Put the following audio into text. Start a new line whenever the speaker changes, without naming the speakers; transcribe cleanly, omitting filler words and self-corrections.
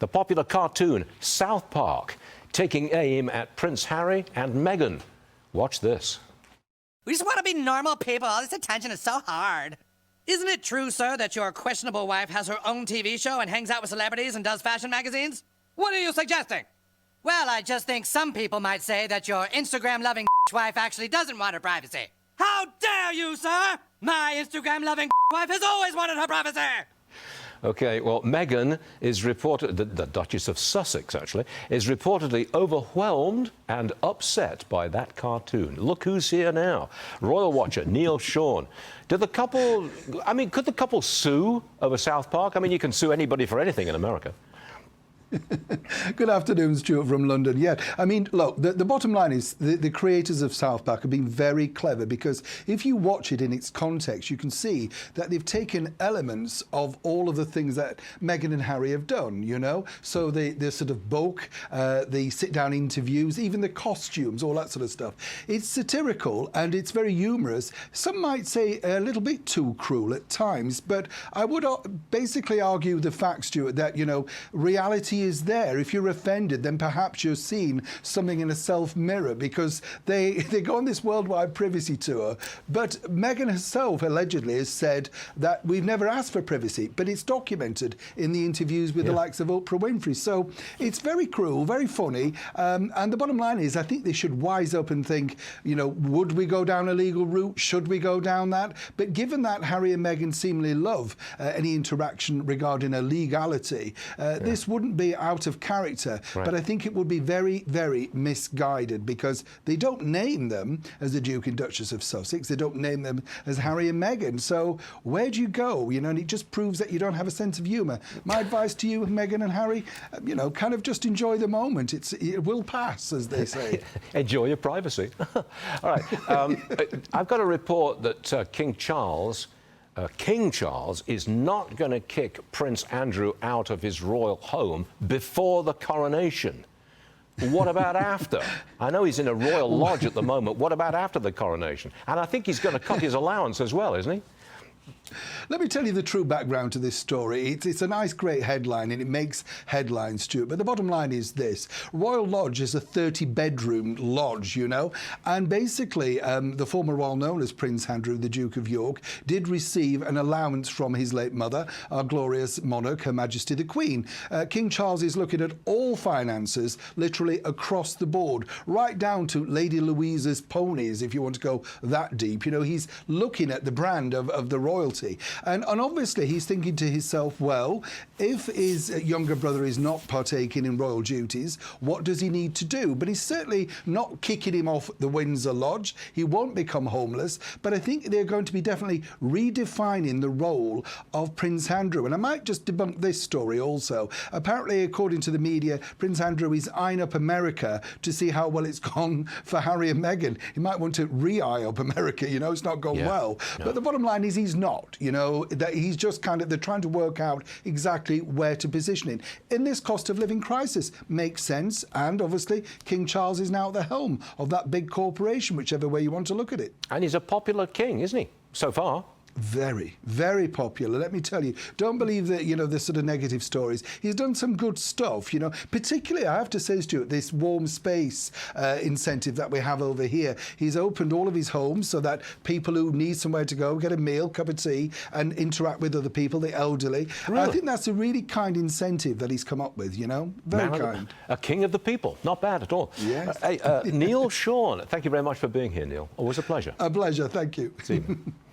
The popular cartoon South Park taking aim at Prince Harry and Meghan. Watch this.
We just want to be normal people. All this attention is so hard. Isn't it true, sir, that your questionable wife has her own TV show and hangs out with celebrities and does fashion magazines? What are you suggesting? Well, I just think some people might say that your Instagram-loving wife actually doesn't want her privacy. How dare you, sir? My Instagram-loving wife has always wanted her privacy.
OK, well, Meghan is reported, the Duchess of Sussex, actually, is reportedly overwhelmed and upset by that cartoon. Look who's here now. Royal watcher Neil Sean. Did the couple, could the couple sue over South Park? I mean, you can sue anybody for anything in America.
Good afternoon, Stuart from London. Yeah, I mean, look, the bottom line is the creators of South Park have been very clever, because if you watch it in its context, you can see that they've taken elements of all of the things that Meghan and Harry have done, you know? So the sort of book, the sit-down interviews, even the costumes, all that sort of stuff. It's satirical and it's very humorous. Some might say a little bit too cruel at times, but I would basically argue the fact, Stuart, that, you know, reality is there. If you're offended, then perhaps you're seeing something in a self-mirror, because they go on this worldwide privacy tour. But Meghan herself allegedly has said that we've never asked for privacy, but it's documented in the interviews with the likes of Oprah Winfrey. So it's very cruel, very funny. And the bottom line is, I think they should wise up and think, you know, would we go down a legal route? Should we go down that? But given that Harry and Meghan seemingly love any interaction regarding a legality, this wouldn't be out of character, but I think it would be very, very misguided, because they don't name them as the Duke and Duchess of Sussex. They don't name them as Harry and Meghan. So where do you go? You know, and it just proves that you don't have a sense of humour. My advice to you, Meghan and Harry, you know, kind of just enjoy the moment. It will pass, as they say.
Enjoy your privacy. All right. I've got a report that King Charles is not going to kick Prince Andrew out of his royal home before the coronation. What about after? I know he's in a royal lodge at the moment. What about after the coronation? And I think he's going to cut his allowance as well, isn't he?
Let me tell you the true background to this story. It's a nice, great headline, and it makes headlines, Stuart. But the bottom line is this. Royal Lodge is a 30-bedroom lodge, you know. And basically, the former royal known as Prince Andrew, the Duke of York, did receive an allowance from his late mother, our glorious monarch, Her Majesty the Queen. King Charles is looking at all finances, literally across the board, right down to Lady Louisa's ponies, if you want to go that deep. You know, he's looking at the brand of the royalty. And obviously he's thinking to himself, well, if his younger brother is not partaking in royal duties, what does he need to do? But he's certainly not kicking him off the Windsor Lodge. He won't become homeless. But I think they're going to be definitely redefining the role of Prince Andrew. And I might just debunk this story also. Apparently, according to the media, Prince Andrew is eyeing up America to see how well it's gone for Harry and Meghan. He might want to re-eye up America, you know, it's not gone well. No. But the bottom line is he's not. You know, that he's just they're trying to work out exactly where to position it. In this cost of living crisis, makes sense. And obviously, King Charles is now at the helm of that big corporation, whichever way you want to look at it.
And he's a popular king, isn't he? So far.
Very, very popular. Let me tell you, don't believe that, you know, the sort of negative stories. He's done some good stuff, you know, particularly, I have to say, Stuart, this warm space incentive that we have over here. He's opened all of his homes so that people who need somewhere to go, get a meal, cup of tea, and interact with other people, the elderly. Really? I think that's a really kind incentive that he's come up with, you know, very kind.
A king of the people, not bad at all.
Yes.
Neil Sean, thank you very much for being here, Neil. Always a pleasure.
A pleasure, thank you.
See you.